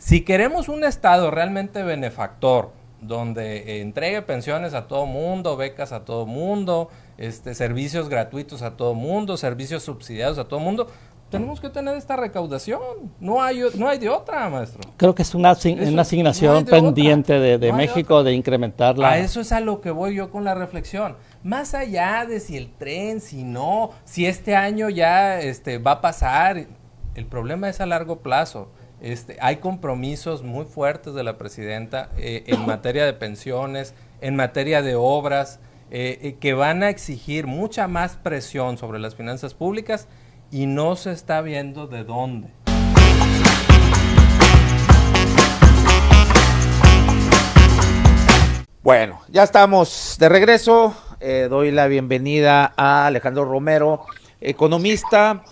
Si queremos un Estado realmente benefactor, donde entregue pensiones a todo mundo, becas a todo mundo, servicios gratuitos a todo mundo, servicios subsidiados a todo mundo, tenemos que tener esta recaudación. No hay de otra, maestro. Creo que es una No hay asignación de otra. pendiente de No hay de otra. México de A incrementarla. eso es a lo que voy yo con la reflexión. Más allá de si el tren, si no, si este año ya va a pasar, el problema es a largo plazo. Hay compromisos muy fuertes de la presidenta en materia de pensiones, en materia de obras, que van a exigir mucha más presión sobre las finanzas públicas y no se está viendo de dónde. Bueno, ya estamos de regreso. Doy la bienvenida a Alejandro Romero, economista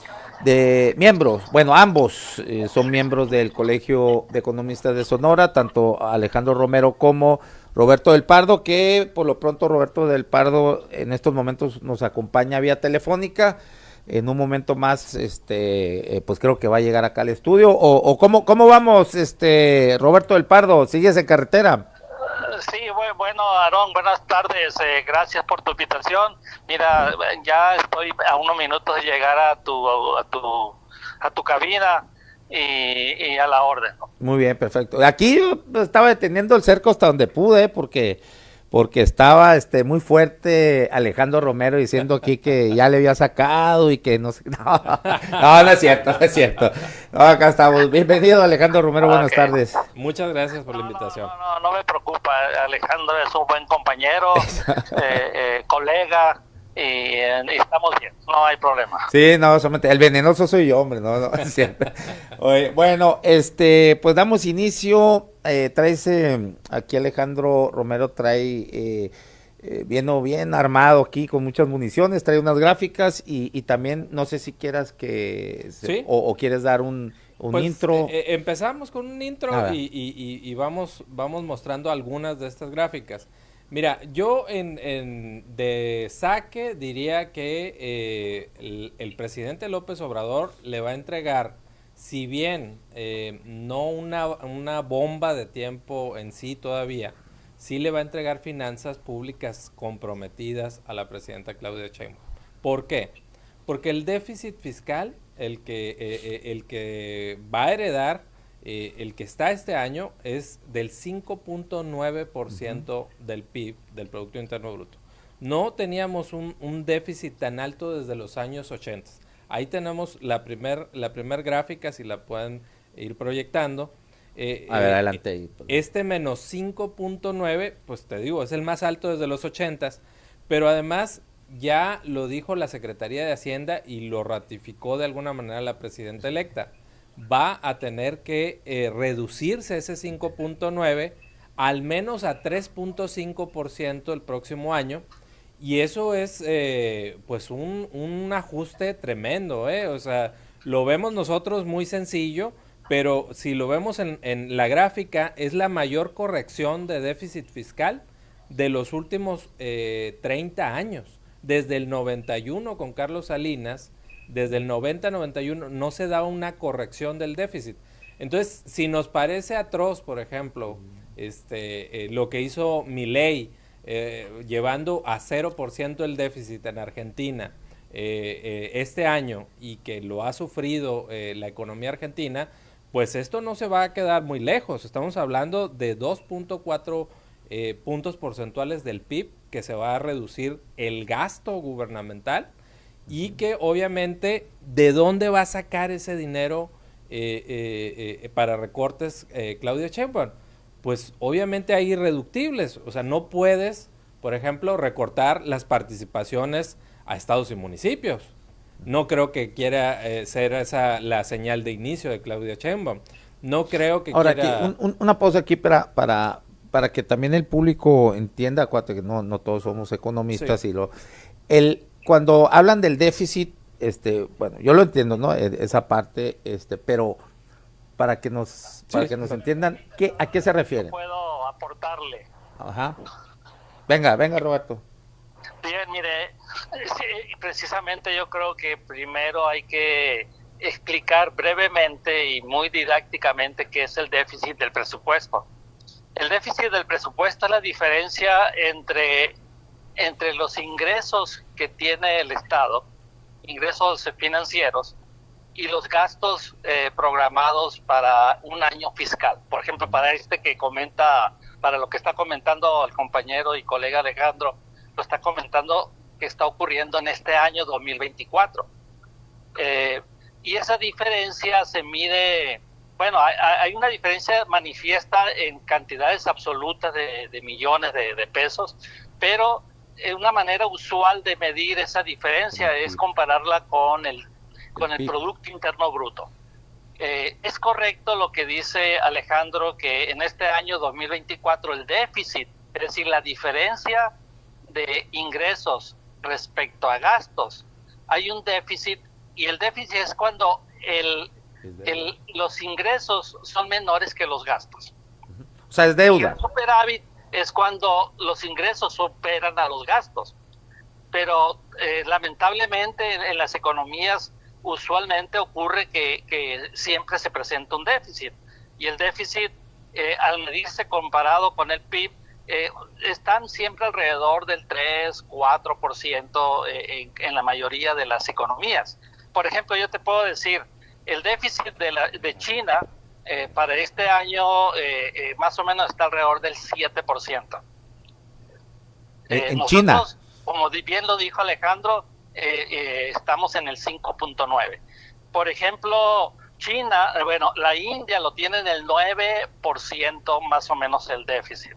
de miembros, bueno, ambos son miembros del Colegio de Economistas de Sonora, tanto Alejandro Romero como Roberto del Pardo, que por lo pronto Roberto del Pardo en estos momentos nos acompaña vía telefónica. En un momento más, pues creo que va a llegar acá al estudio. O ¿cómo vamos, Roberto del Pardo? ¿Sigues en carretera? Sí, bueno, Aarón, buenas tardes. Gracias por tu invitación. Mira, ya estoy a unos minutos de llegar a tu cabina y a la orden, ¿no? Muy bien, perfecto. Aquí yo estaba deteniendo el cerco hasta donde pude, porque estaba muy fuerte Alejandro Romero diciendo aquí que ya le había sacado y que no sé. No es cierto, no es cierto. No, acá estamos. Bienvenido, Alejandro Romero, buenas tardes. Muchas gracias por la invitación. No me preocupa. Alejandro es un buen compañero, colega, y estamos bien, no hay problema. Sí, no, solamente el venenoso soy yo, hombre, no, es cierto. Oye, bueno, pues damos inicio. Traes aquí Alejandro Romero trae bien armado aquí con muchas municiones, trae unas gráficas y también no sé si quieras que ¿Sí? o quieres dar un pues, intro. Empezamos con un intro y vamos mostrando algunas de estas gráficas. Mira, yo de saque diría que el presidente López Obrador le va a entregar, si bien no una bomba de tiempo en sí todavía, sí le va a entregar finanzas públicas comprometidas a la presidenta Claudia Sheinbaum. ¿Por qué? Porque el déficit fiscal, el que va a heredar, el que está este año, es del 5.9% del PIB, del Producto Interno Bruto. No teníamos un déficit tan alto desde los años 80. Ahí tenemos la primer gráfica, si la pueden ir proyectando. A ver, adelante. Menos 5.9, pues te digo, es el más alto desde los 80, pero además ya lo dijo la Secretaría de Hacienda y lo ratificó de alguna manera la presidenta electa. Va a tener que reducirse ese 5.9 al menos a 3.5% el próximo año. Y eso es pues un ajuste tremendo, o sea, lo vemos nosotros muy sencillo, pero si lo vemos en la gráfica, es la mayor corrección de déficit fiscal de los últimos 30 años. Desde el 91 con Carlos Salinas, desde el 90-91 no se da una corrección del déficit. Entonces, si nos parece atroz, por ejemplo, lo que hizo Milei, llevando a 0% el déficit en Argentina este año, y que lo ha sufrido la economía argentina, pues esto no se va a quedar muy lejos. Estamos hablando de 2.4 puntos porcentuales del PIB que se va a reducir el gasto gubernamental, y que obviamente de dónde va a sacar ese dinero para recortes Claudia Sheinbaum. Pues obviamente hay irreductibles, o sea, no puedes, por ejemplo, recortar las participaciones a estados y municipios. No creo que quiera ser esa la señal de inicio de Claudia Sheinbaum. No creo que ahora quiera... aquí, una pausa aquí para que también el público entienda, acuérdate que no todos somos economistas, sí. Cuando hablan del déficit, bueno, yo lo entiendo, ¿no? Esa parte, pero para que nos entiendan, ¿a qué se refiere? Puedo aportarle. Ajá. Venga, Roberto. Bien, mire, sí, precisamente yo creo que primero hay que explicar brevemente y muy didácticamente qué es el déficit del presupuesto. El déficit del presupuesto es la diferencia entre los ingresos que tiene el Estado, ingresos financieros, y los gastos programados para un año fiscal. Por ejemplo, para para lo que está comentando el compañero y colega Alejandro, lo está comentando que está ocurriendo en este año 2024. Y esa diferencia se mide, bueno, hay una diferencia manifiesta en cantidades absolutas de millones de pesos, pero una manera usual de medir esa diferencia es compararla con el Producto Interno Bruto. Es correcto lo que dice Alejandro, que en este año 2024 el déficit, es decir, la diferencia de ingresos respecto a gastos, hay un déficit, y el déficit es cuando los ingresos son menores que los gastos. O sea, es deuda. Y el superávit es cuando los ingresos superan a los gastos. Pero lamentablemente en las economías usualmente ocurre que siempre se presenta un déficit, y el déficit al medirse comparado con el PIB están siempre alrededor del 3-4% en la mayoría de las economías. Por ejemplo, yo te puedo decir, el déficit de China para este año más o menos está alrededor del 7%. En nosotros, China, como bien lo dijo Alejandro, estamos en el 5.9. Por ejemplo, China, la India lo tiene en el 9% más o menos el déficit.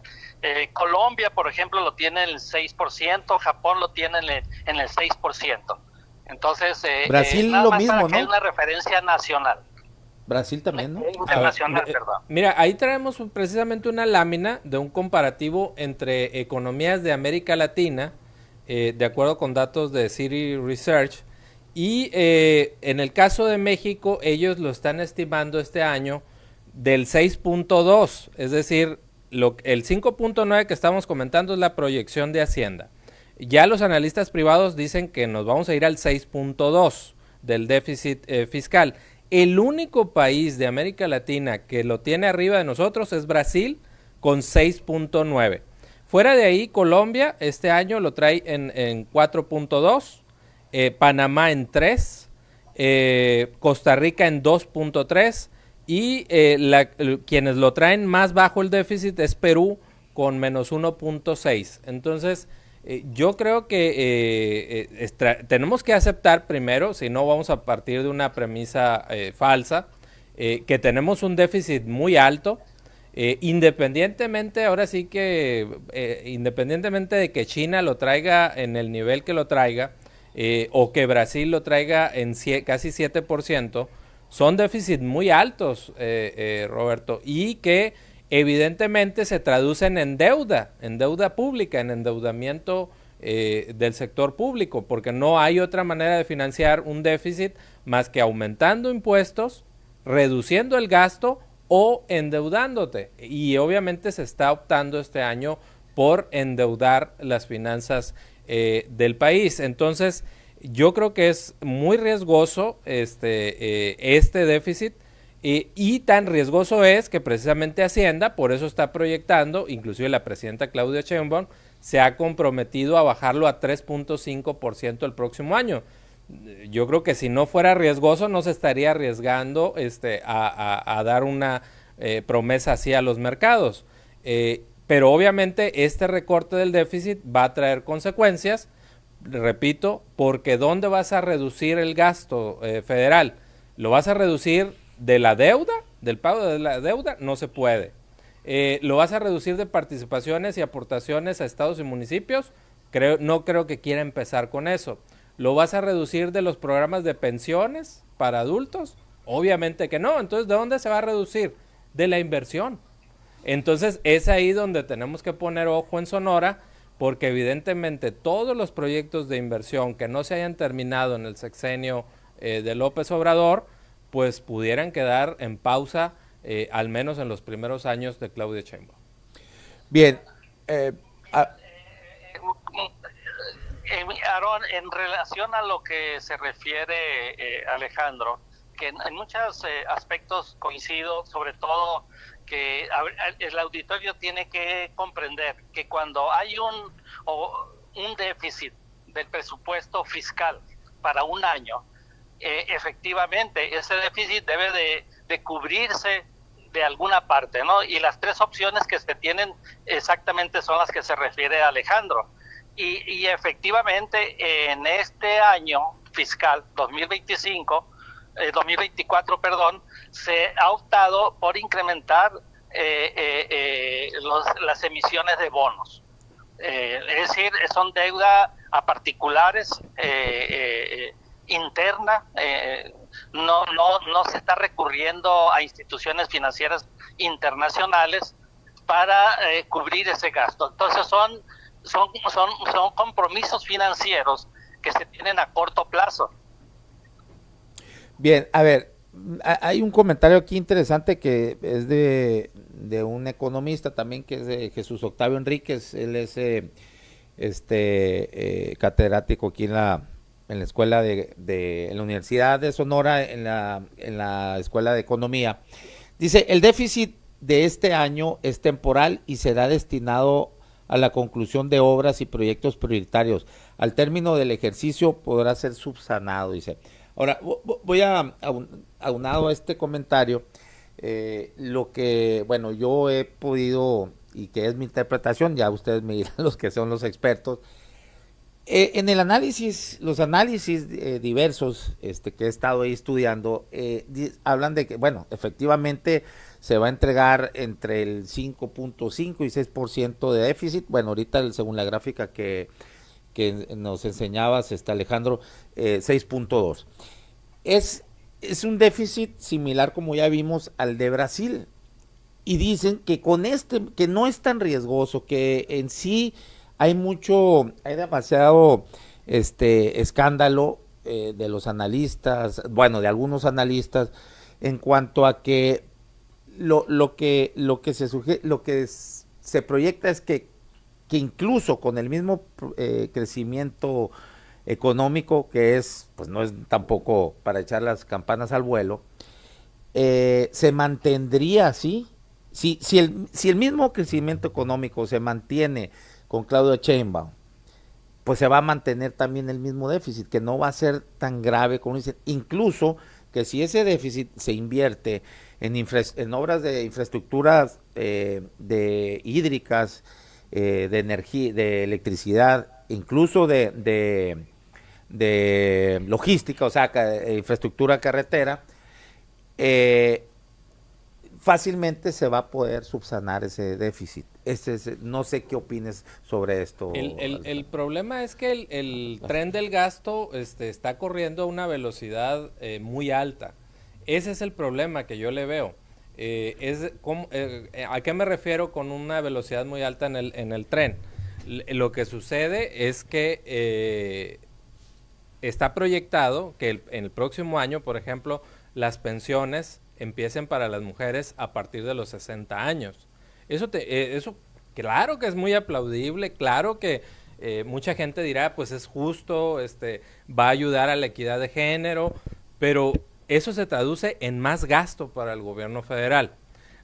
Colombia, por ejemplo, lo tiene en el 6%, Japón lo tiene en el 6%. Entonces, Brasil nada lo más mismo, para que ¿no? haya una referencia nacional. Brasil también, ¿no? Internacional, perdón. Mira, ahí traemos precisamente una lámina de un comparativo entre economías de América Latina, de acuerdo con datos de Citi Research, y en el caso de México, ellos lo están estimando este año del 6.2, es decir, el 5.9 que estamos comentando es la proyección de Hacienda. Ya los analistas privados dicen que nos vamos a ir al 6.2 del déficit fiscal. El único país de América Latina que lo tiene arriba de nosotros es Brasil, con 6.9. Fuera de ahí, Colombia este año lo trae en 4.2, Panamá en 3, Costa Rica en 2.3 y quienes lo traen más bajo el déficit es Perú con menos 1.6. Entonces, yo creo que tenemos que aceptar primero, si no vamos a partir de una premisa falsa, que tenemos un déficit muy alto, independientemente, ahora sí que, independientemente de que China lo traiga en el nivel que lo traiga, o que Brasil lo traiga en casi 7%, son déficits muy altos, Roberto, y que evidentemente se traducen en deuda pública, en endeudamiento del sector público, porque no hay otra manera de financiar un déficit más que aumentando impuestos, reduciendo el gasto o endeudándote. Y obviamente se está optando este año por endeudar las finanzas del país. Entonces, yo creo que es muy riesgoso este déficit. Y tan riesgoso es que precisamente Hacienda, por eso está proyectando, inclusive la presidenta Claudia Sheinbaum, se ha comprometido a bajarlo a 3.5% el próximo año. Yo creo que si no fuera riesgoso, no se estaría arriesgando a dar una promesa así a los mercados. Pero obviamente este recorte del déficit va a traer consecuencias, repito, porque ¿dónde vas a reducir el gasto federal? ¿Lo vas a reducir de la deuda, del pago de la deuda? No se puede. ¿Lo vas a reducir de participaciones y aportaciones a estados y municipios? No creo que quiera empezar con eso. ¿Lo vas a reducir de los programas de pensiones para adultos? Obviamente que no. Entonces, ¿de dónde se va a reducir? De la inversión. Entonces, es ahí donde tenemos que poner ojo en Sonora, porque evidentemente todos los proyectos de inversión que no se hayan terminado en el sexenio de López Obrador, pues pudieran quedar en pausa, al menos en los primeros años de Claudia Sheinbaum. Bien. Aarón, en relación a lo que se refiere Alejandro, que en muchos aspectos coincido, sobre todo que el auditorio tiene que comprender que cuando hay un déficit del presupuesto fiscal para un año, efectivamente ese déficit debe de cubrirse de alguna parte, ¿no? Y las tres opciones que se tienen exactamente son las que se refiere Alejandro. Y efectivamente en este año fiscal 2024, se ha optado por incrementar las emisiones de bonos. Es decir, son deuda a particulares interna, no se está recurriendo a instituciones financieras internacionales para cubrir ese gasto. Entonces son compromisos financieros que se tienen a corto plazo. Bien, a ver, hay un comentario aquí interesante que es de un economista también, que es de Jesús Octavio Enríquez. Él es catedrático aquí en la escuela en la Universidad de Sonora, en la Escuela de Economía. Dice, el déficit de este año es temporal y será destinado a la conclusión de obras y proyectos prioritarios. Al término del ejercicio podrá ser subsanado, dice. Ahora, voy aunado a este comentario, lo que, bueno, yo he podido, y que es mi interpretación, ya ustedes me dirán los que son los expertos, en el análisis, los análisis diversos que he estado ahí estudiando, hablan de que, bueno, efectivamente se va a entregar entre el 5.5 y 6% de déficit. Bueno, ahorita según la gráfica que nos enseñabas, Alejandro, 6.2. Es un déficit similar, como ya vimos, al de Brasil. Y dicen que con que no es tan riesgoso, que en sí hay demasiado escándalo de los analistas, bueno, de algunos analistas, en cuanto a que lo que se proyecta es que incluso con el mismo crecimiento económico, que pues no es tampoco para echar las campanas al vuelo, se mantendría así. Si el mismo crecimiento económico se mantiene con Claudio Sheinbaum, pues se va a mantener también el mismo déficit, que no va a ser tan grave como dicen. Incluso que si ese déficit se invierte en obras de infraestructuras de hídricas, de energía, de electricidad, incluso de logística, o sea, infraestructura carretera, fácilmente se va a poder subsanar ese déficit. No sé qué opines sobre esto. El problema es que el tren del gasto está corriendo a una velocidad muy alta. Ese es el problema que yo le veo. ¿A qué me refiero con una velocidad muy alta en el tren? Lo que sucede es que está proyectado que en el próximo año, por ejemplo, las pensiones empiecen para las mujeres a partir de los 60 años. Eso claro que es muy aplaudible, claro que mucha gente dirá, pues es justo, va a ayudar a la equidad de género, pero eso se traduce en más gasto para el gobierno federal.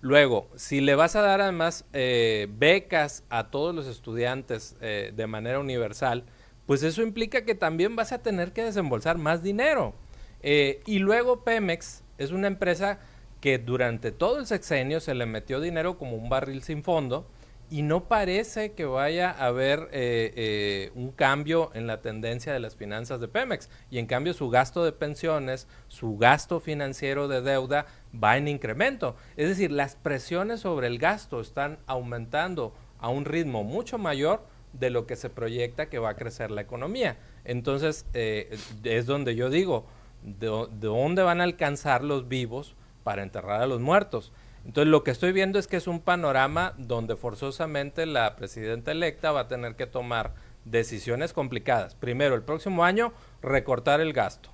Luego, si le vas a dar además becas a todos los estudiantes de manera universal, pues eso implica que también vas a tener que desembolsar más dinero. Y luego Pemex es una empresa que durante todo el sexenio se le metió dinero como un barril sin fondo y no parece que vaya a haber un cambio en la tendencia de las finanzas de Pemex. Y en cambio su gasto de pensiones, su gasto financiero de deuda va en incremento. Es decir, las presiones sobre el gasto están aumentando a un ritmo mucho mayor de lo que se proyecta que va a crecer la economía. Entonces es donde yo digo, ¿de dónde van a alcanzar los vivos para enterrar a los muertos? Entonces lo que estoy viendo es que es un panorama donde forzosamente la presidenta electa va a tener que tomar decisiones complicadas. Primero, el próximo año, recortar el gasto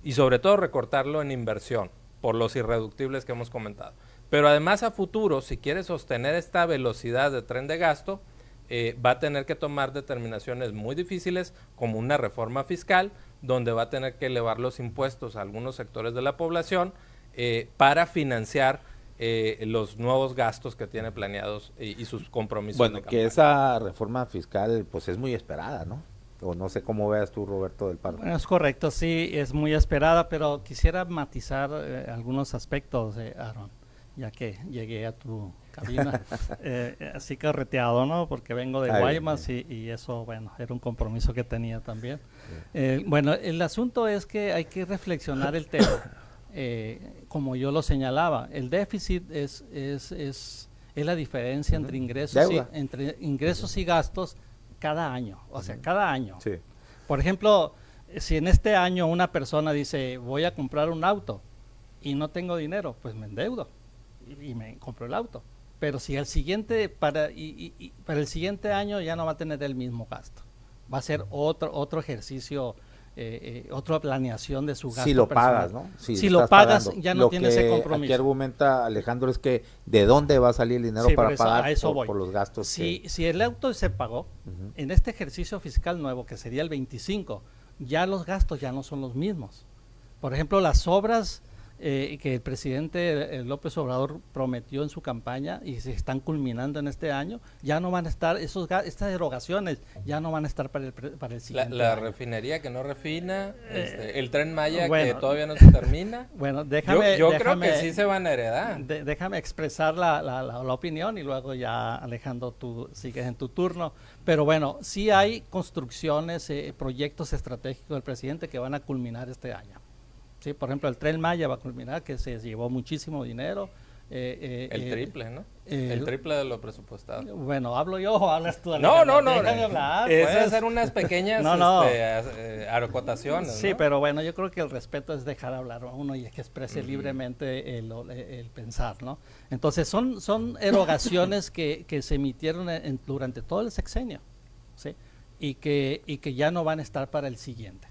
y sobre todo recortarlo en inversión por los irreductibles que hemos comentado. Pero además a futuro, si quiere sostener esta velocidad de tren de gasto, va a tener que tomar determinaciones muy difíciles como una reforma fiscal donde va a tener que elevar los impuestos a algunos sectores de la población para financiar los nuevos gastos que tiene planeados y sus compromisos. Bueno, de que campaña. esa reforma fiscal pues es muy esperada, ¿no? O no sé cómo veas tú, Roberto del Pardo. Bueno, es correcto, sí, es muy esperada, pero quisiera matizar algunos aspectos, Aaron, ya que llegué a tu cabina, así carreteado, ¿no? Porque vengo de Guaymas y eso, bueno, era un compromiso que tenía también. Bueno, el asunto es que hay que reflexionar el tema. Como yo lo señalaba, el déficit es la diferencia entre ingresos y gastos cada año, o sea, cada año. Sí. Por ejemplo, si en este año una persona dice, voy a comprar un auto y no tengo dinero, pues me endeudo y me compro el auto. Pero si el siguiente, para el siguiente año ya no va a tener el mismo gasto. Va a ser otro ejercicio, otra planeación de su gasto Si lo personal. pagas, ¿no? Si lo pagas, ya no tienes ese compromiso. Lo que aquí argumenta Alejandro es que ¿de dónde va a salir el dinero para pagar por los gastos? Si el auto se pagó, en este ejercicio fiscal nuevo, que sería el 25, ya los gastos ya no son los mismos. Por ejemplo, las obras que el presidente López Obrador prometió en su campaña y se están culminando en este año, ya no van a estar, estas erogaciones ya no van a estar para el siguiente la año. Refinería que no refina, el Tren Maya bueno, que todavía no se termina. Bueno, yo creo que sí se van a heredar. Déjame expresar la opinión y luego ya, Alejandro, tú sigues en tu turno. Pero bueno, sí hay construcciones, proyectos estratégicos del presidente que van a culminar este año. Sí, por ejemplo, el Tren Maya va a culminar, que se llevó muchísimo dinero. El triple, ¿no? El triple de lo presupuestado. Bueno, ¿hablo yo o hablas tú? No. Déjame hablar. Es hacer unas pequeñas acotaciones. Sí, ¿no? pero bueno, yo creo que el respeto es dejar hablar a uno y que exprese libremente el pensar, ¿no? Entonces, son erogaciones que se emitieron durante todo el sexenio, ¿sí? Y que ya no van a estar para el siguiente.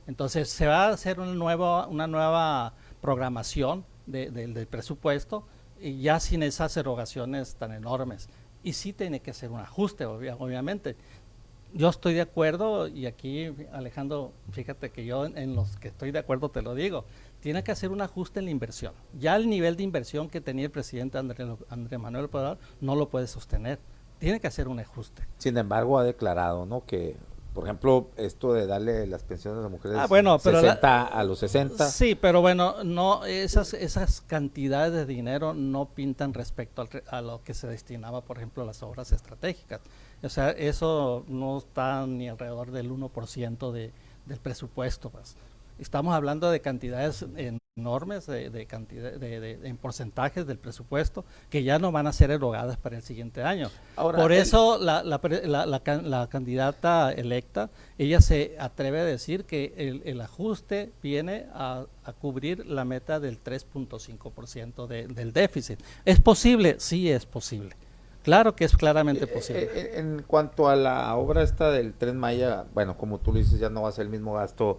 Entonces se va a hacer una nueva programación del presupuesto y ya sin esas erogaciones tan enormes. Y sí tiene que ser un ajuste, obviamente. Yo estoy de acuerdo y aquí, Alejandro, fíjate que yo en los que estoy de acuerdo te lo digo, tiene que hacer un ajuste en la inversión. Ya el nivel de inversión que tenía el presidente Andrés Manuel López Obrador no lo puede sostener. Tiene que hacer un ajuste. Sin embargo, ha declarado, ¿no?, que por ejemplo, esto de darle las pensiones a las mujeres 60 a los 60. Sí, pero bueno, no esas cantidades de dinero no pintan respecto a lo que se destinaba, por ejemplo, a las obras estratégicas. O sea, eso no está ni alrededor del 1% del presupuesto. Pues. Estamos hablando de cantidades enormes, en porcentajes del presupuesto, que ya no van a ser erogadas para el siguiente año. Ahora, por eso la candidata electa, ella se atreve a decir que el ajuste viene a cubrir la meta del 3.5% del déficit. ¿Es posible? Sí, es posible. Claro que es claramente posible. En cuanto a la obra esta del Tren Maya, bueno, como tú lo dices, ya no va a ser el mismo gasto,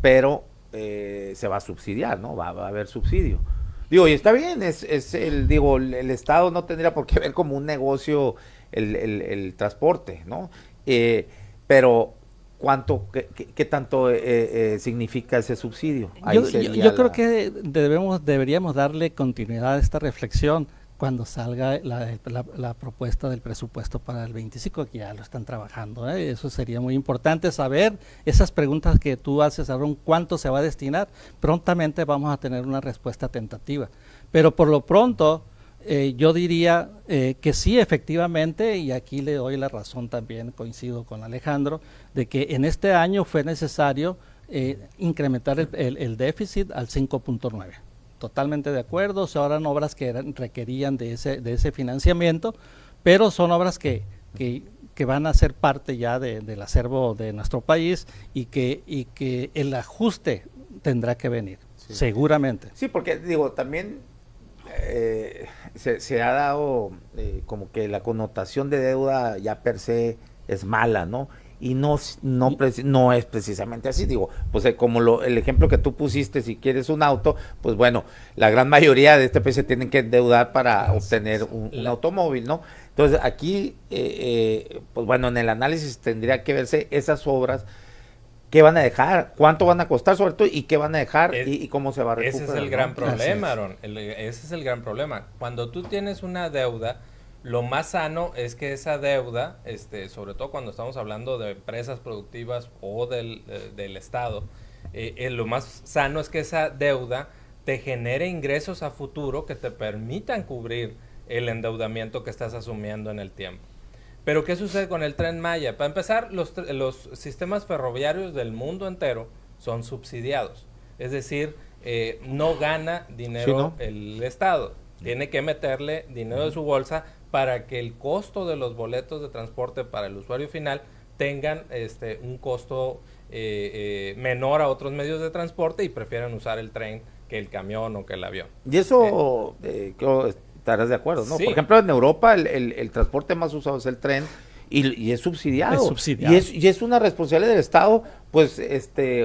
pero se va a subsidiar, ¿no? Va a haber subsidio. Digo, y está bien, el Estado no tendría por qué ver como un negocio el transporte, ¿no? Pero ¿qué tanto significa ese subsidio? Yo creo que deberíamos darle continuidad a esta reflexión cuando salga la propuesta del presupuesto para el 25, que ya lo están trabajando. Eso sería muy importante saber esas preguntas que tú haces, Aaron, cuánto se va a destinar. Prontamente vamos a tener una respuesta tentativa. Pero por lo pronto, yo diría que sí, efectivamente, y aquí le doy la razón también, coincido con Alejandro, de que en este año fue necesario incrementar el déficit al 5.9. Totalmente de acuerdo, son ahora obras que requerían de ese financiamiento, pero son obras que van a ser parte ya del acervo de nuestro país y que el ajuste tendrá que venir, sí. Seguramente. Sí, porque digo, también se ha dado como que la connotación de deuda ya per se es mala, ¿no? Y no es precisamente así, digo, pues como el ejemplo que tú pusiste, si quieres un auto, pues bueno, la gran mayoría de este país se tienen que endeudar para obtener un automóvil, ¿no? Entonces aquí, pues bueno, en el análisis tendría que verse esas obras ¿qué van a dejar? ¿Cuánto van a costar sobre todo? ¿Y qué van a dejar? ¿Y cómo se va a recuperar? Ese es el gran ¿no? problema, Aaron. Ese es el gran problema. Cuando tú tienes una deuda, lo más sano es que esa deuda, sobre todo cuando estamos hablando de empresas productivas o del Estado, lo más sano es que esa deuda te genere ingresos a futuro que te permitan cubrir el endeudamiento que estás asumiendo en el tiempo. Pero ¿qué sucede con el Tren Maya? Para empezar, los sistemas ferroviarios del mundo entero son subsidiados. Es decir, no gana dinero el Estado. Tiene que meterle dinero de su bolsa para que el costo de los boletos de transporte para el usuario final tengan un costo menor a otros medios de transporte y prefieran usar el tren que el camión o que el avión. Y eso creo estarás de acuerdo, ¿no? Sí. Por ejemplo, en Europa el transporte más usado es el tren y es subsidiado. Es subsidiado. Y es una responsabilidad del Estado, pues,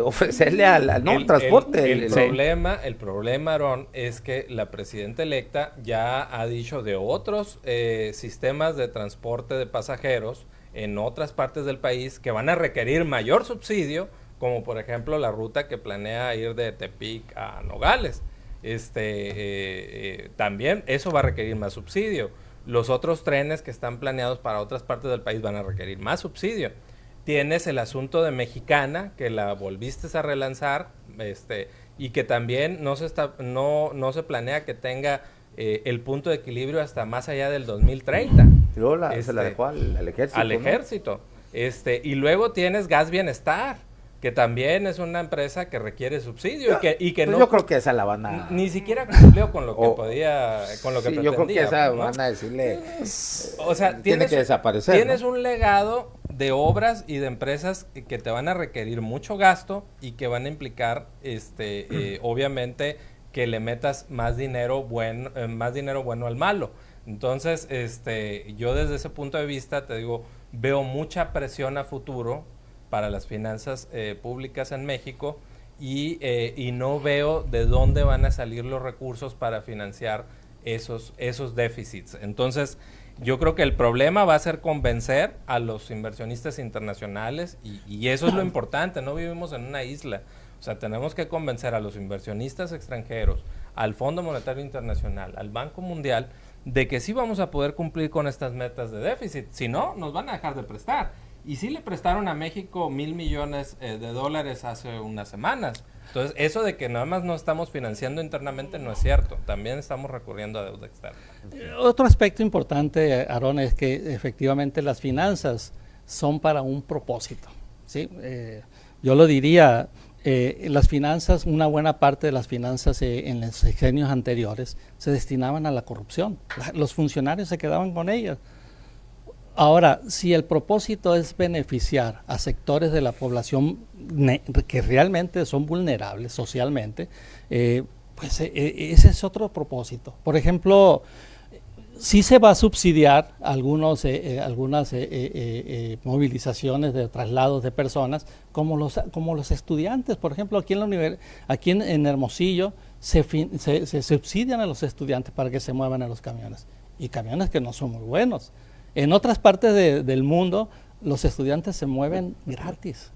ofrecerle al transporte. El problema, Aaron, es que la presidenta electa ya ha dicho de otros sistemas de transporte de pasajeros en otras partes del país que van a requerir mayor subsidio, como por ejemplo la ruta que planea ir de Tepic a Nogales. También eso va a requerir más subsidio. Los otros trenes que están planeados para otras partes del país van a requerir más subsidio. Tienes el asunto de Mexicana, que la volviste a relanzar, y que también no se planea que tenga el punto de equilibrio hasta más allá del 2030. Y luego se la dejó al ejército. Al ejército. Y luego tienes Gas Bienestar, que también es una empresa que requiere subsidio y que pues no, yo creo que esa la van a ni siquiera cumplió con lo que podía, con lo que pretendía. Yo creo que esa ¿no? van a decirle, o sea, tiene que desaparecer. Tienes ¿no? un legado de obras y de empresas que te van a requerir mucho gasto y que van a implicar, obviamente, que le metas más dinero bueno al malo. Entonces, yo desde ese punto de vista te digo, veo mucha presión a futuro para las finanzas públicas en México y no veo de dónde van a salir los recursos para financiar esos déficits. Entonces, yo creo que el problema va a ser convencer a los inversionistas internacionales y eso es lo importante, no vivimos en una isla. O sea, tenemos que convencer a los inversionistas extranjeros, al Fondo Monetario Internacional, al Banco Mundial, de que sí vamos a poder cumplir con estas metas de déficit. Si no, nos van a dejar de prestar. Y sí le prestaron a México $1,000 millones de dólares hace unas semanas. Entonces, eso de que nada más no estamos financiando internamente no es cierto. También estamos recurriendo a deuda externa. Otro aspecto importante, Aaron, es que efectivamente las finanzas son para un propósito, ¿sí? Yo lo diría, las finanzas, una buena parte de las finanzas en los sexenios anteriores se destinaban a la corrupción. Los funcionarios se quedaban con ellas. Ahora, si el propósito es beneficiar a sectores de la población que realmente son vulnerables socialmente, pues ese es otro propósito. Por ejemplo, sí se va a subsidiar algunas movilizaciones de traslados de personas, como los estudiantes. Por ejemplo, aquí en Hermosillo se subsidian a los estudiantes para que se muevan en los camiones, y camiones que no son muy buenos. En otras partes del mundo, los estudiantes se mueven gratis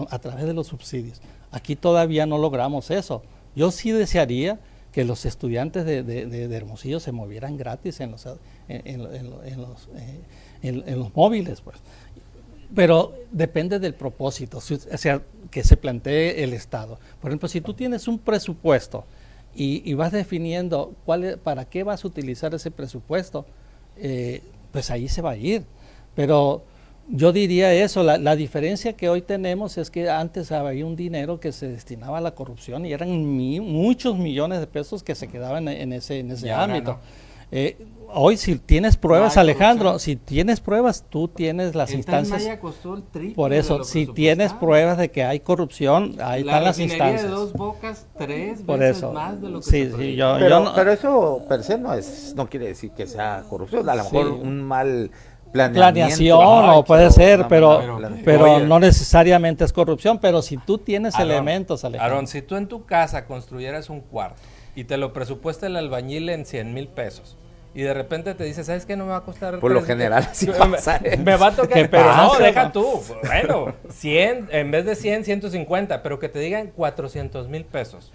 a través de los subsidios. Aquí todavía no logramos eso. Yo sí desearía que los estudiantes de Hermosillo se movieran gratis en los móviles, pues. Pero depende del propósito, o sea, que se plantee el Estado. Por ejemplo, si tú tienes un presupuesto y vas definiendo para qué vas a utilizar ese presupuesto, pues ahí se va a ir. Pero yo diría eso, la diferencia que hoy tenemos es que antes había un dinero que se destinaba a la corrupción y eran muchos millones de pesos que se quedaban en ese ámbito. No. Hoy si tienes pruebas, Alejandro, corrupción. Si tienes pruebas, tú tienes las instancias. Maya costó el triple. Por eso, si tienes pruebas de que hay corrupción, ahí están las instancias. La refinería de Dos Bocas, 3 por veces eso, más de lo que sí, se sí, pero eso per se no quiere decir que sea corrupción, a lo mejor un mal planeación o puede ser, pero no necesariamente es corrupción. Pero si tú tienes elementos, Alejandro. Aaron, si tú en tu casa construyeras un cuarto y te lo presupuesta el albañil en 100,000 pesos y de repente te dice, ¿sabes qué? No me va a costar... Por lo general así pasa. Me va a tocar, ¿Qué pero no, pasa? deja tú. Bueno, 100, en vez de 100, 150, pero que te digan 400,000 pesos.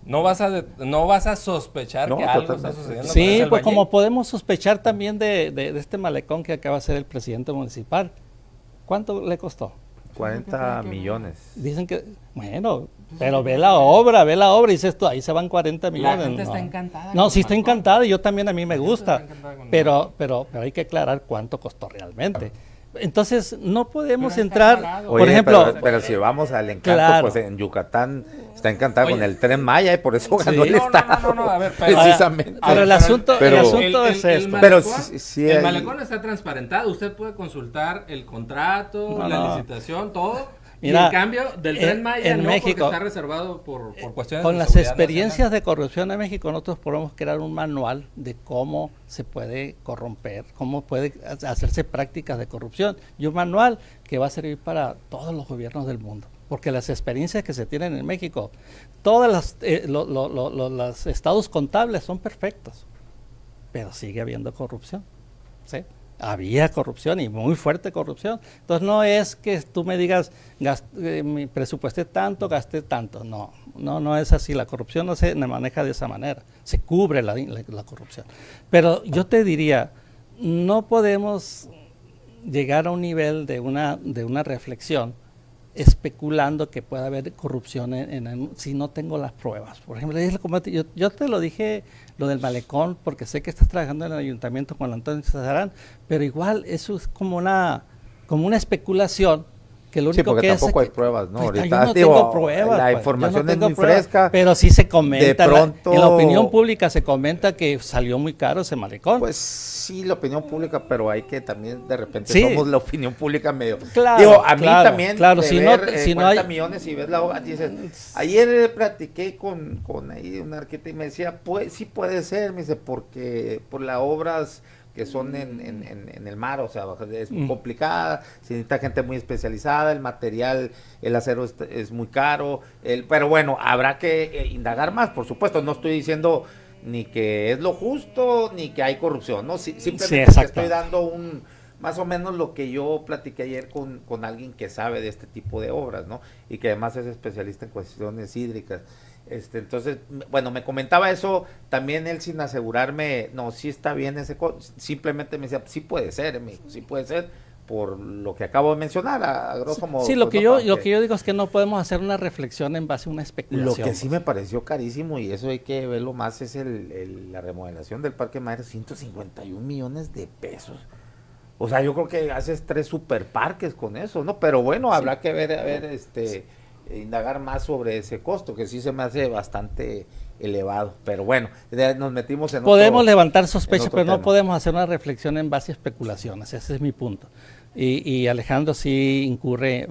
No vas a sospechar No, que algo está totalmente. sucediendo. con Sí, ese pues como albañil. podemos sospechar también de este malecón que acaba de ser el presidente municipal. ¿Cuánto le costó? 40 millones. Dicen que, bueno, pero ve la obra, y dices tú, ahí se van 40 millones. gente no. está encantada No, con sí está Malecón. encantada, y yo también, a mí me gente gusta, está encantada con pero hay que aclarar cuánto costó realmente. Entonces, no podemos Pero está entrar, pagado. por Oye, ejemplo, pero si vamos al encanto, Claro. pues en Yucatán está encantada Oye. con el Tren Maya y por eso ganó el No, estado. no, a ver, pero- precisamente. Pero el asunto, Pero- el asunto es esto. malecón- Pero sí el hay- malecón está transparentado. Usted puede consultar el contrato, No, la no. licitación, todo. Mira, y en cambio, del Tren Maya en no, México, porque está reservado por cuestiones con de las seguridad experiencias nacional. de corrupción en México, nosotros podemos crear un manual de cómo se puede corromper, cómo puede hacerse prácticas de corrupción, y un manual que va a servir para todos los gobiernos del mundo, porque las experiencias que se tienen en México, todas los estados contables son perfectos, pero sigue habiendo corrupción, ¿sí? Había corrupción, y muy fuerte corrupción. Entonces no es que tú me digas, mi presupuesté tanto, gasté tanto. No es así. La corrupción no se maneja de esa manera. Se cubre la corrupción. Pero yo te diría, no podemos llegar a un nivel de una reflexión especulando que pueda haber corrupción si no tengo las pruebas. Por ejemplo, yo te lo dije, lo del malecón, porque sé que estás trabajando en el ayuntamiento con Antonio Cesarán, pero igual eso es como una especulación, que lo Sí, único porque que tampoco es hay pruebas, ¿no? Pues, Ahorita, yo no digo, tengo pruebas, la pues, información yo no es tengo muy pruebas, fresca. pero sí se comenta, De pronto- en la opinión pública se comenta que salió muy caro ese malecón. Pues sí, la opinión pública, pero hay que también de repente Sí. somos la opinión pública medio. Claro, Digo, a mí claro, también claro, de si no- ver si no 40 hay- millones y ves la hoja, dices, ayer platiqué con ahí un arquitecto y me decía, pues sí puede ser, me dice, porque por las obras que son en el mar, o sea, es muy complicada, se necesita gente muy especializada, el material, el acero es muy caro, pero bueno, habrá que indagar más, por supuesto, no estoy diciendo ni que es lo justo, ni que hay corrupción, ¿no? Simplemente te exacto. estoy dando más o menos lo que yo platiqué ayer con alguien que sabe de este tipo de obras, ¿no? Y que además es especialista en cuestiones hídricas. Entonces, bueno, me comentaba eso, también él sin asegurarme, no, sí está bien simplemente me decía, sí puede ser, me dijo, sí puede ser, por lo que acabo de mencionar, a grosso modo. Sí, lo pues, que ¿no? yo digo es que no podemos hacer una reflexión en base a una Lo especulación. que sí me pareció carísimo, y eso hay que verlo más, es la remodelación del Parque Madero, 151 millones de pesos. O sea, yo creo que haces 3 superparques con eso, ¿no? Pero bueno, habrá que ver, indagar más sobre ese costo, que sí se me hace bastante elevado. Pero bueno, nos metimos en Podemos otro, levantar en sospechas, otro pero no tema. podemos hacer una reflexión en base a especulaciones. Ese es mi punto. Y Alejandro sí incurre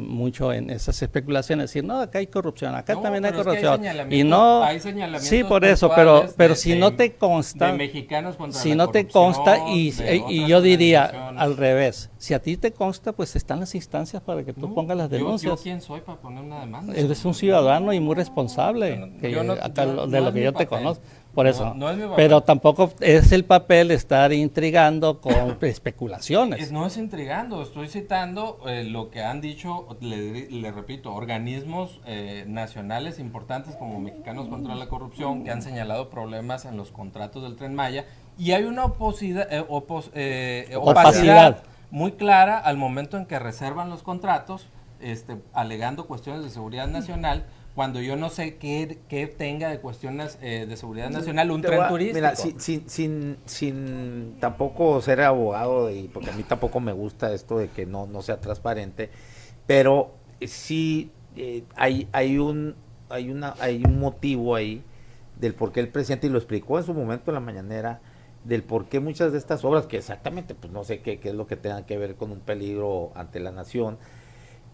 mucho en esas especulaciones, decir, no, acá hay corrupción, acá No, también hay pero es que hay corrupción. Y señalamientos- no, hay señalamientos sí, por eso, puntuales pero de- si de- no te consta, de mexicanos contra si la no te corrupción, consta, de y otras yo diría organizaciones. al revés, si a ti te consta, pues están las instancias para que tú No, pongas las yo denuncias. quién soy para poner una demanda. Eres un ciudadano y muy responsable, Yo no- acá yo- de no lo es que mi yo te papel. conozco. Por No, eso. no es mi papel. Pero tampoco es el papel estar intrigando con especulaciones. No es intrigando, estoy citando lo que han dicho, le repito, organismos nacionales importantes como Mexicanos contra la Corrupción, que han señalado problemas en los contratos del Tren Maya, y hay una opacidad muy clara al momento en que reservan los contratos, alegando cuestiones de seguridad nacional, cuando yo no sé qué tenga de cuestiones de seguridad nacional un tren turístico. Mira, sin tampoco ser abogado, porque a mí tampoco me gusta esto de que no sea transparente, pero sí hay un motivo ahí del por qué el presidente, y lo explicó en su momento en la mañanera, del por qué muchas de estas obras, que exactamente, pues no sé qué es lo que tengan que ver con un peligro ante la nación,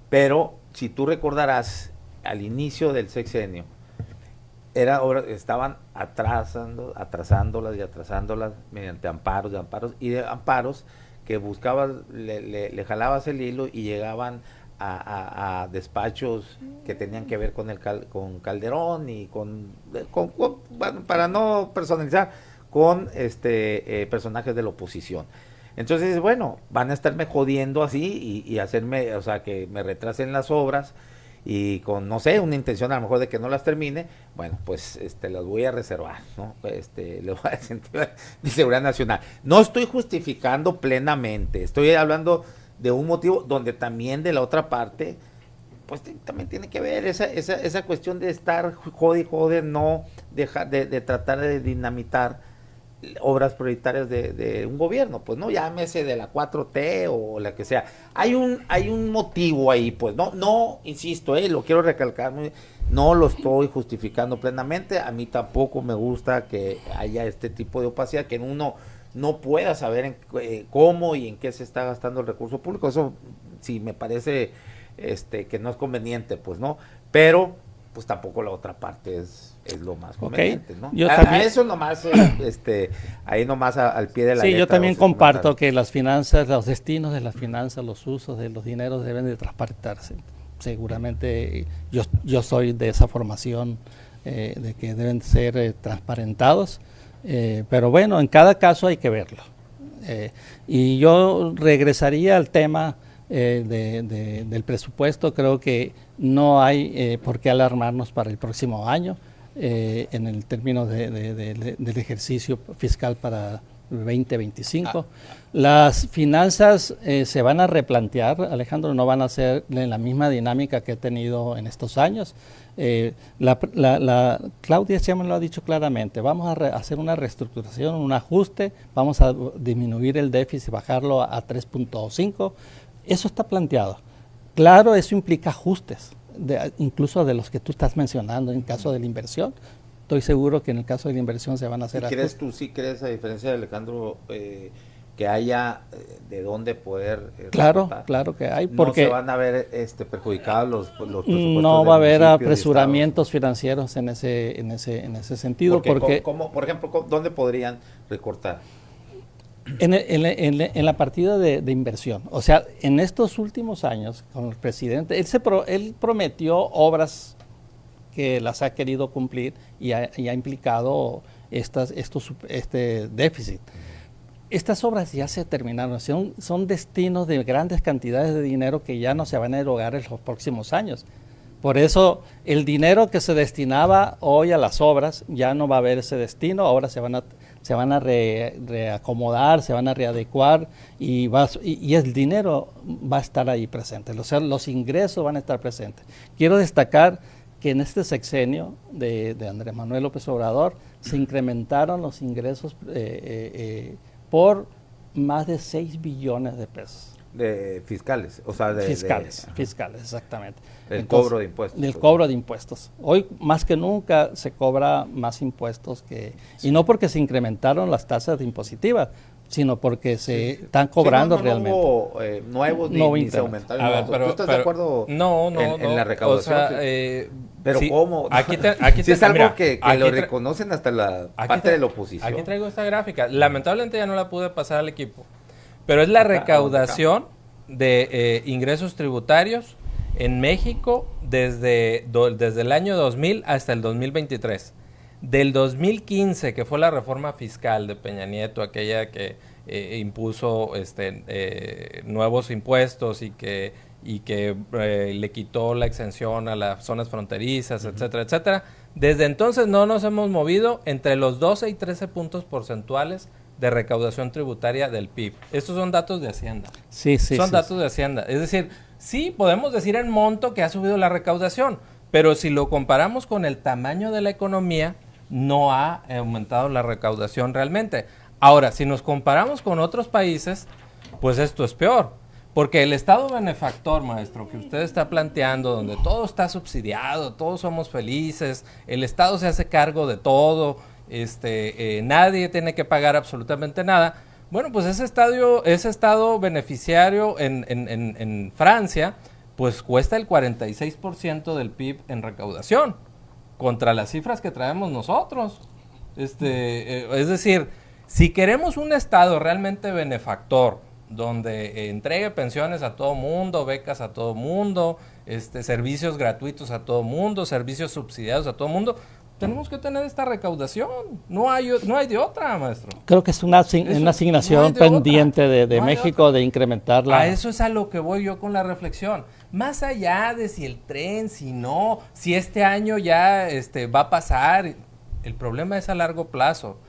pero si tú recordarás, al inicio del sexenio, estaban atrasándolas mediante amparos que buscabas, le jalabas el hilo y llegaban a despachos que tenían que ver con Calderón y bueno, para no personalizar, con personajes de la oposición. Entonces, bueno, van a estarme jodiendo así y hacerme, o sea, que me retrasen las obras y con, no sé, una intención a lo mejor de que no las termine, bueno, pues las voy a reservar, ¿no? Le voy a incentivar de seguridad nacional. No estoy justificando plenamente, estoy hablando de un motivo donde también de la otra parte, pues también tiene que ver esa cuestión de estar jode, no dejar de tratar de dinamitar obras prioritarias de un gobierno, pues no, llámese de la 4T o la que sea. Hay un motivo ahí, pues no, insisto, lo quiero recalcar, no lo estoy justificando plenamente, a mí tampoco me gusta que haya este tipo de opacidad, que uno no pueda saber cómo y en qué se está gastando el recurso público, eso sí me parece que no es conveniente, pues no, pero pues tampoco la otra parte es lo más conveniente, ¿no? Yo también, eso nomás, ahí nomás al pie de la letra. Sí, yo también comparto comentario. que las finanzas, los destinos de las finanzas, los usos de los dineros deben de transparentarse. Seguramente yo soy de esa formación de que deben ser transparentados, pero bueno, en cada caso hay que verlo. Y yo regresaría al tema del presupuesto. Creo que no hay por qué alarmarnos para el próximo año en el término del ejercicio fiscal para 2025. Las finanzas se van a replantear, Alejandro, no van a ser en la misma dinámica que he tenido en estos años. Claudia Sheinbaum lo ha dicho claramente, vamos a hacer una reestructuración, un ajuste, vamos a disminuir el déficit, bajarlo a 3.5. Eso está planteado. Claro, eso implica ajustes, incluso de los que tú estás mencionando en caso de la inversión. Estoy seguro que en el caso de la inversión se van a hacer ajustes. ¿Tú sí crees, a diferencia de Alejandro, que haya de dónde poder Claro que hay, porque no se van a ver perjudicados los presupuestos no va a haber apresuramientos financieros en ese sentido, porque por ejemplo, ¿dónde podrían recortar? En la partida de inversión. O sea, en estos últimos años, con el presidente, él prometió obras que las ha querido cumplir y ha implicado este déficit. Estas obras ya se terminaron, son destinos de grandes cantidades de dinero que ya no se van a erogar en los próximos años. Por eso el dinero que se destinaba hoy a las obras ya no va a haber ese destino, ahora se van a reacomodar, se van a readecuar y el dinero va a estar ahí presente, o sea, los ingresos van a estar presentes. Quiero destacar que en este sexenio de Andrés Manuel López Obrador se incrementaron los ingresos por más de 6 billones de pesos. De fiscales, o sea, fiscales, exactamente. El cobro de impuestos. El cobro de impuestos. Hoy más que nunca se cobra más impuestos y no porque se incrementaron las tasas de impositivas, sino porque se están cobrando realmente. No hubo nuevos ni se aumentaron. A ver, ¿Tú estás de acuerdo en la recaudación? O sea, pero sí, ¿cómo? Si es algo que lo reconocen hasta la parte de la oposición. Aquí traigo esta gráfica. Lamentablemente ya no la pude pasar al equipo. Pero es la recaudación de ingresos tributarios en México desde el año 2000 hasta el 2023. Del 2015, que fue la reforma fiscal de Peña Nieto, aquella que impuso nuevos impuestos y que le quitó la exención a las zonas fronterizas, etcétera, etcétera. Desde entonces no nos hemos movido entre los 12 y 13 puntos porcentuales de recaudación tributaria del PIB. Estos son datos de Hacienda. Son datos de Hacienda. Es decir, sí podemos decir en monto que ha subido la recaudación, pero si lo comparamos con el tamaño de la economía, no ha aumentado la recaudación realmente. Ahora, si nos comparamos con otros países, pues esto es peor. Porque el Estado benefactor, maestro, que usted está planteando, donde todo está subsidiado, todos somos felices, el Estado se hace cargo de todo, nadie tiene que pagar absolutamente nada. Bueno, pues ese estado beneficiario en Francia, pues cuesta el 46% del PIB en recaudación, contra las cifras que traemos nosotros. Es decir, si queremos un Estado realmente benefactor, donde entregue pensiones a todo mundo, becas a todo mundo, servicios gratuitos a todo mundo, servicios subsidiados a todo mundo, tenemos que tener esta recaudación. No hay de otra, maestro. Creo que es una asignación pendiente de México de incrementar la... A eso es a lo que voy yo con la reflexión. Más allá de si el tren, si no, si este año ya va a pasar, el problema es a largo plazo.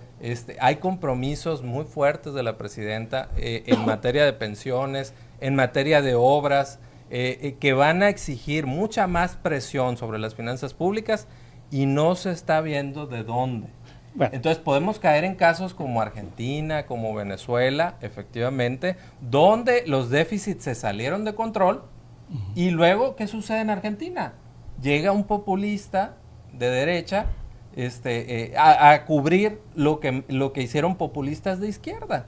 Hay compromisos muy fuertes de la presidenta en materia de pensiones, en materia de obras, que van a exigir mucha más presión sobre las finanzas públicas y no se está viendo de dónde. Bueno. Entonces podemos caer en casos como Argentina, como Venezuela, efectivamente, donde los déficits se salieron de control. Y luego, ¿qué sucede en Argentina? Llega un populista de derecha a cubrir lo que hicieron populistas de izquierda.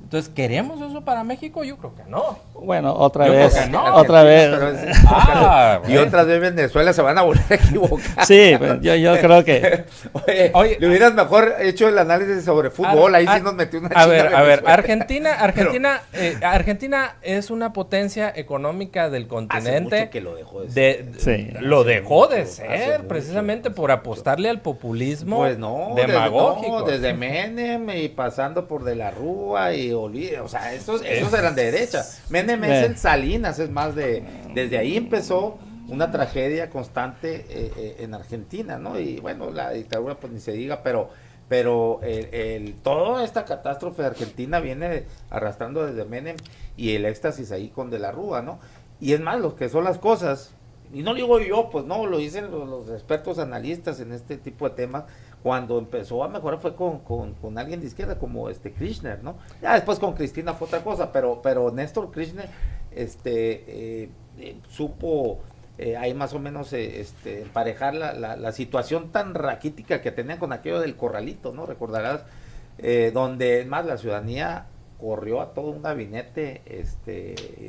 Entonces, ¿queremos eso para México? Yo creo que no. Bueno, otra vez. Y otras vez Venezuela se van a volver a equivocar. Sí, yo creo que... Oye, le hubieras mejor hecho el análisis sobre fútbol, ahí sí nos metió una A ver, Argentina es una potencia económica del continente. Hace mucho que lo dejó de ser. Lo dejó de ser, precisamente por apostarle al populismo demagógico. Desde Menem y pasando por De la Rúa y o sea, esos eran de derecha. Menem es el Salinas, es más desde ahí empezó una tragedia constante en Argentina, ¿no? Y bueno, la dictadura pues ni se diga, pero toda esta catástrofe de Argentina viene arrastrando desde Menem y el éxtasis ahí con De la Rúa, ¿no? Y es más, lo que son las cosas, y no lo digo yo, pues no, lo dicen los expertos analistas en este tipo de temas. Cuando empezó a mejorar fue con alguien de izquierda como Kirchner, ¿no? Ya después con Cristina fue otra cosa, pero Néstor Kirchner supo ahí más o menos emparejar la situación tan raquítica que tenían con aquello del corralito, ¿no? Recordarás, donde más la ciudadanía corrió a todo un gabinete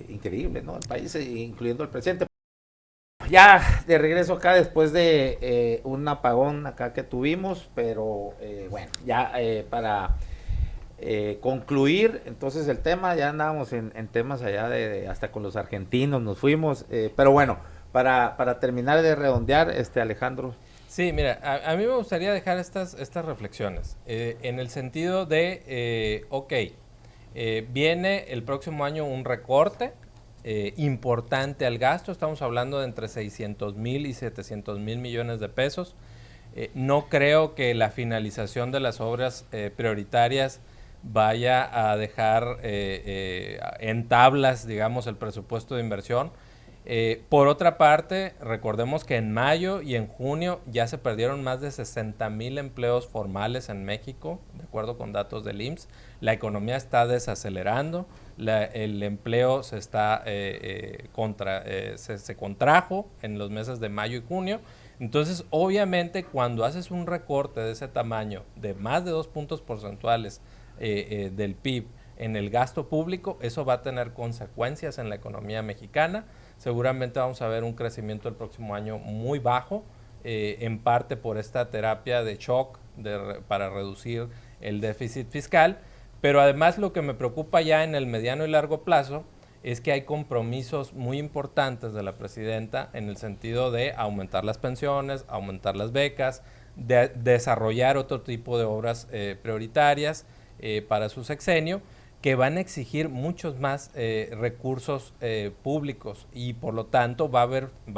increíble, ¿no? El país, incluyendo el presidente. Ya de regreso acá después de un apagón acá que tuvimos, pero bueno, ya para concluir entonces el tema, ya andábamos en temas allá hasta con los argentinos nos fuimos, pero bueno, para terminar de redondear, Alejandro. Sí, mira, a mí me gustaría dejar estas reflexiones, en el sentido de, viene el próximo año un recorte importante al gasto, estamos hablando de entre 600,000 y 700,000 millones de pesos. No creo que la finalización de las obras prioritarias vaya a dejar en tablas, digamos, el presupuesto de inversión. Por otra parte, recordemos que en mayo y en junio ya se perdieron más de 60,000 empleos formales en México, de acuerdo con datos del IMSS. La economía está desacelerando, el empleo se contrajo en los meses de mayo y junio. Entonces, obviamente, cuando haces un recorte de ese tamaño, de más de 2 puntos porcentuales del PIB en el gasto público, eso va a tener consecuencias en la economía mexicana. Seguramente vamos a ver un crecimiento el próximo año muy bajo, en parte por esta terapia de shock para reducir el déficit fiscal, pero además lo que me preocupa ya en el mediano y largo plazo es que hay compromisos muy importantes de la presidenta en el sentido de aumentar las pensiones, aumentar las becas, de desarrollar otro tipo de obras prioritarias para su sexenio, que van a exigir muchos más recursos públicos y por lo tanto va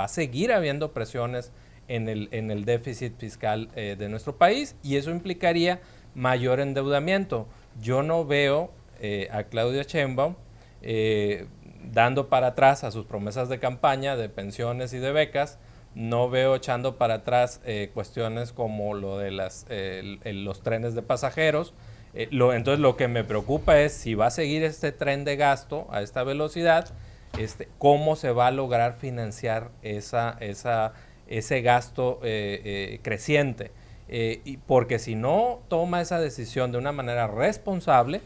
a seguir habiendo presiones en el déficit fiscal de nuestro país y eso implicaría mayor endeudamiento. Yo no veo a Claudia Sheinbaum dando para atrás a sus promesas de campaña de pensiones y de becas, no veo echando para atrás cuestiones como lo de los trenes de pasajeros. Entonces lo que me preocupa es si va a seguir este tren de gasto a esta velocidad, cómo se va a lograr financiar ese gasto creciente. Porque si no toma esa decisión de una manera responsable,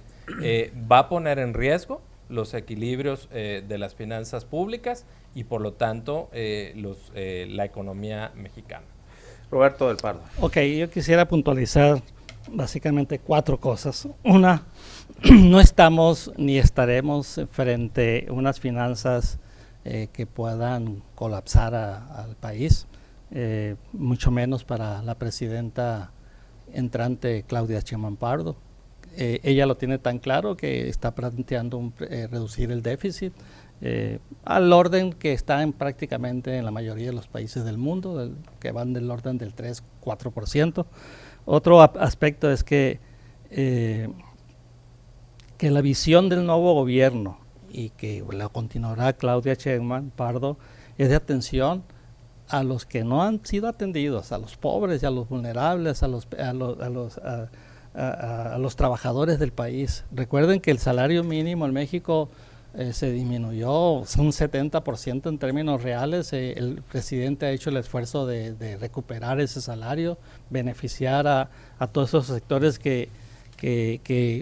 va a poner en riesgo los equilibrios de las finanzas públicas y por lo tanto la economía mexicana. Roberto del Pardo. Ok, yo quisiera puntualizar básicamente 4 cosas. Una, no estamos ni estaremos frente a unas finanzas que puedan colapsar al país. mucho menos para la presidenta entrante Claudia Sheinbaum Pardo. Ella lo tiene tan claro que está planteando reducir el déficit al orden que está prácticamente en la mayoría de los países del mundo, que van del orden del 3-4%. Otro aspecto es que la visión del nuevo gobierno, y que la continuará Claudia Sheinbaum Pardo, es de atención a los que no han sido atendidos, a los pobres y a los vulnerables, a los trabajadores del país. Recuerden que el salario mínimo en México se disminuyó un 70% en términos reales. El presidente ha hecho el esfuerzo de recuperar ese salario, beneficiar a todos esos sectores que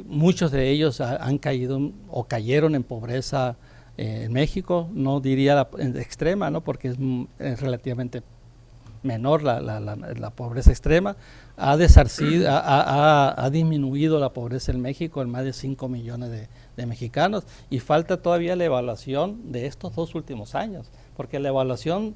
muchos de ellos han caído o cayeron en pobreza en México. No diría extrema, ¿no? Porque es relativamente menor la pobreza extrema. Ha disminuido la pobreza en México en más de 5 millones de mexicanos, y falta todavía la evaluación de estos 2 últimos años, porque la evaluación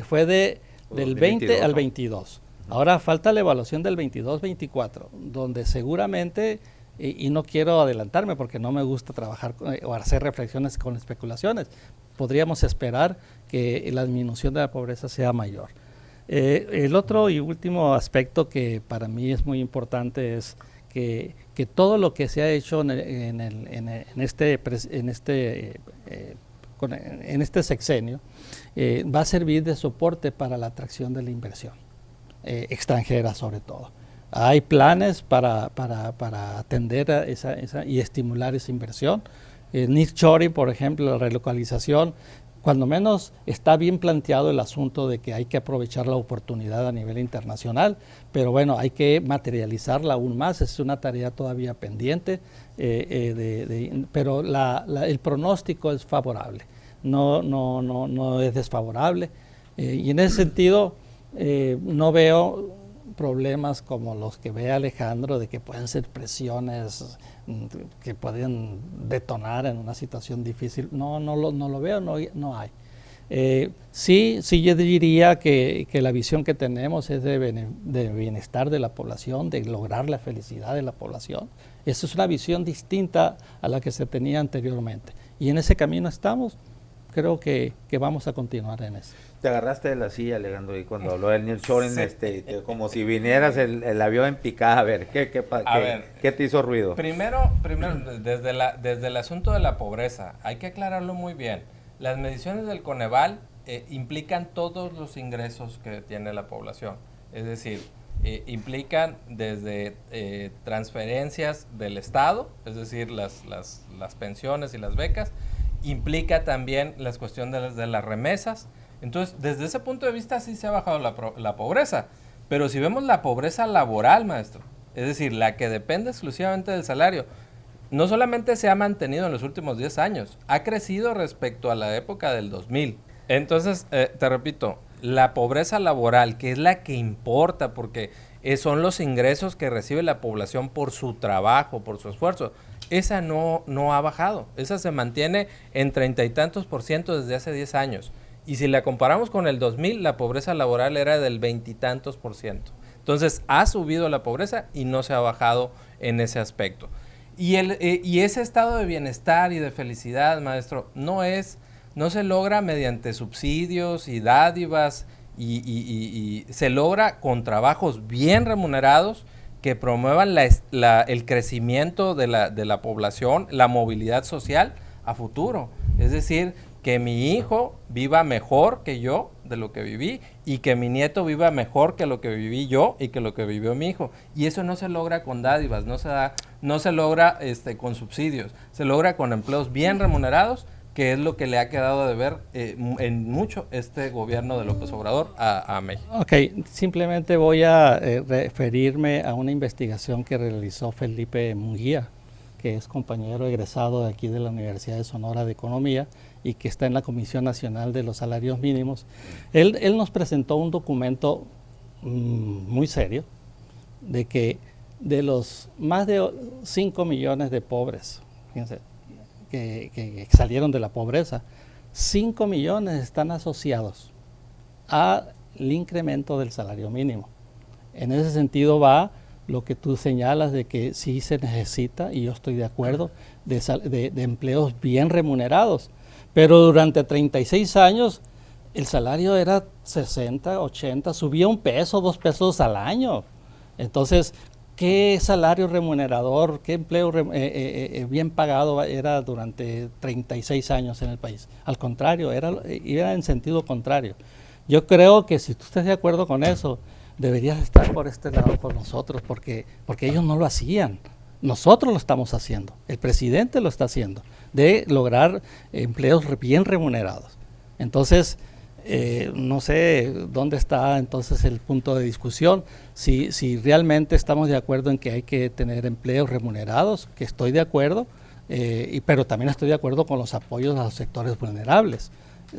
fue del 20 al 22. Ahora falta la evaluación del 22-24, donde seguramente, y no quiero adelantarme porque no me gusta trabajar o hacer reflexiones con especulaciones, podríamos esperar que la disminución de la pobreza sea mayor. El otro y último aspecto que para mí es muy importante es que todo lo que se ha hecho en este sexenio va a servir de soporte para la atracción de la inversión extranjera, sobre todo. Hay planes para atender a esa y estimular esa inversión. Nearshoring, por ejemplo, la relocalización, cuando menos está bien planteado el asunto de que hay que aprovechar la oportunidad a nivel internacional, pero bueno, hay que materializarla aún más. Es una tarea todavía pendiente, pero el pronóstico es favorable, no es desfavorable, y en ese sentido no veo problemas como los que ve Alejandro, de que pueden ser presiones que pueden detonar en una situación difícil. No lo veo, no hay. Sí, yo diría que la visión que tenemos es de bienestar de la población, de lograr la felicidad de la población. Esa es una visión distinta a la que se tenía anteriormente, y en ese camino estamos. Creo que vamos a continuar en eso. Te agarraste de la silla, Alejandro, y cuando habló del nearshoring, como si vinieras el avión en picada. A ver, ¿qué te hizo ruido? Primero desde el asunto de la pobreza, hay que aclararlo muy bien. Las mediciones del Coneval implican todos los ingresos que tiene la población. Es decir, implican desde transferencias del Estado, es decir, las pensiones y las becas. Implica también las cuestiones de las remesas. Entonces, desde ese punto de vista sí se ha bajado la pobreza. Pero si vemos la pobreza laboral, maestro, es decir, la que depende exclusivamente del salario, no solamente se ha mantenido en los últimos 10 años, ha crecido respecto a la época del 2000. Entonces, te repito, la pobreza laboral, que es la que importa, porque son los ingresos que recibe la población por su trabajo, por su esfuerzo, esa no ha bajado. Esa se mantiene en 30 y tantos % desde hace 10 años. Y si la comparamos con el 2000, la pobreza laboral era del 20 y tantos %. Entonces, ha subido la pobreza y no se ha bajado en ese aspecto. Y ese estado de bienestar y de felicidad, maestro, no se logra mediante subsidios y dádivas, y se logra con trabajos bien remunerados que promuevan el crecimiento de la población, la movilidad social a futuro. Es decir, que mi hijo viva mejor que yo de lo que viví, y que mi nieto viva mejor que lo que viví yo y que lo que vivió mi hijo. Y eso no se logra con dádivas, no se logra con subsidios, se logra con empleos bien remunerados, que es lo que le ha quedado de ver en mucho este gobierno de López Obrador a México. Ok, simplemente voy a referirme a una investigación que realizó Felipe Munguía, que es compañero egresado de aquí de la Universidad de Sonora de Economía y que está en la Comisión Nacional de los Salarios Mínimos. Él nos presentó un documento muy serio de que de los más de 5 millones de pobres, fíjense, que salieron de la pobreza, 5 millones están asociados a el incremento del salario mínimo. En ese sentido va lo que tú señalas de que sí se necesita, y yo estoy de acuerdo, de empleos bien remunerados. Pero durante 36 años el salario era 60, 80, subía un peso, 2 pesos al año. Entonces, ¿qué salario remunerador, qué empleo bien pagado era durante 36 años en el país? Al contrario, era en sentido contrario. Yo creo que si tú estás de acuerdo con eso, deberías estar por este lado con nosotros, porque ellos no lo hacían. Nosotros lo estamos haciendo, el presidente lo está haciendo, de lograr empleos bien remunerados. Entonces, no sé dónde está entonces el punto de discusión, si realmente estamos de acuerdo en que hay que tener empleos remunerados, que estoy de acuerdo, pero también estoy de acuerdo con los apoyos a los sectores vulnerables.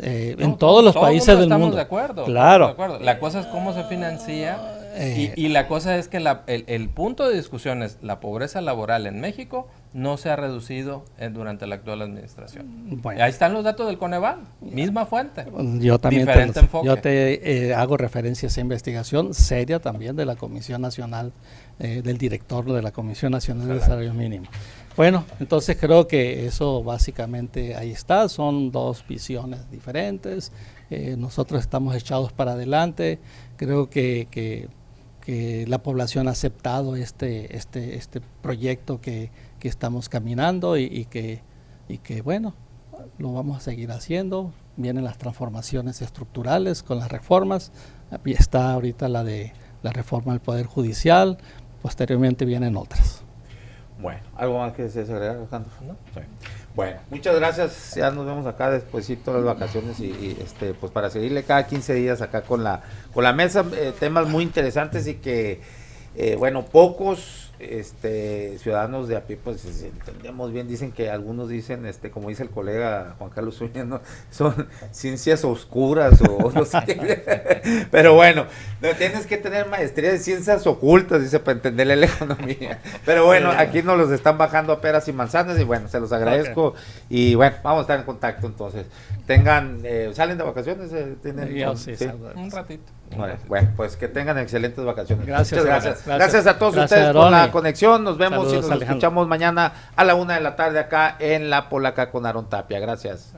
En todos los países del mundo. Estamos de acuerdo. Claro. Estamos de acuerdo. La cosa es cómo se financia y la cosa es que el punto de discusión es la pobreza laboral en México no se ha reducido durante la actual administración. Bueno. Ahí están los datos del Coneval, misma fuente. Yo también diferente enfoque. Yo te hago referencia a esa investigación seria también de la Comisión Nacional, del director de la Comisión Nacional de Salario Mínimo. Bueno, entonces creo que eso básicamente ahí está, son dos visiones diferentes, nosotros estamos echados para adelante, creo que la población ha aceptado este proyecto que estamos caminando y que bueno, lo vamos a seguir haciendo, vienen las transformaciones estructurales con las reformas, está ahorita la reforma del Poder Judicial, posteriormente vienen otras. Bueno, ¿algo más que desees agregar, Alejandro? ¿No? Sí. Bueno, muchas gracias. Ya nos vemos acá despuesito de las vacaciones y pues para seguirle cada 15 días acá con la mesa, temas muy interesantes y que bueno, pocos ciudadanos de a pie pues entendemos bien. Dicen que algunos dicen, como dice el colega Juan Carlos Zúñiga, ¿no? Son ciencias oscuras o no sé. Pero bueno, no, tienes que tener maestría de ciencias ocultas, dice, para entenderle la economía. Pero bueno, aquí nos los están bajando a peras y manzanas y bueno, se los agradezco. Okay. Y bueno, vamos a estar en contacto entonces. ¿Salen de vacaciones? Yo sí, un ratito. Bueno, pues que tengan excelentes vacaciones. Gracias. Muchas gracias. Gracias a todos ustedes por la conexión. Nos vemos. Saludos, y nos escuchamos mañana a la 1:00 p.m. acá en La Polaca con Aarón Tapia. Gracias.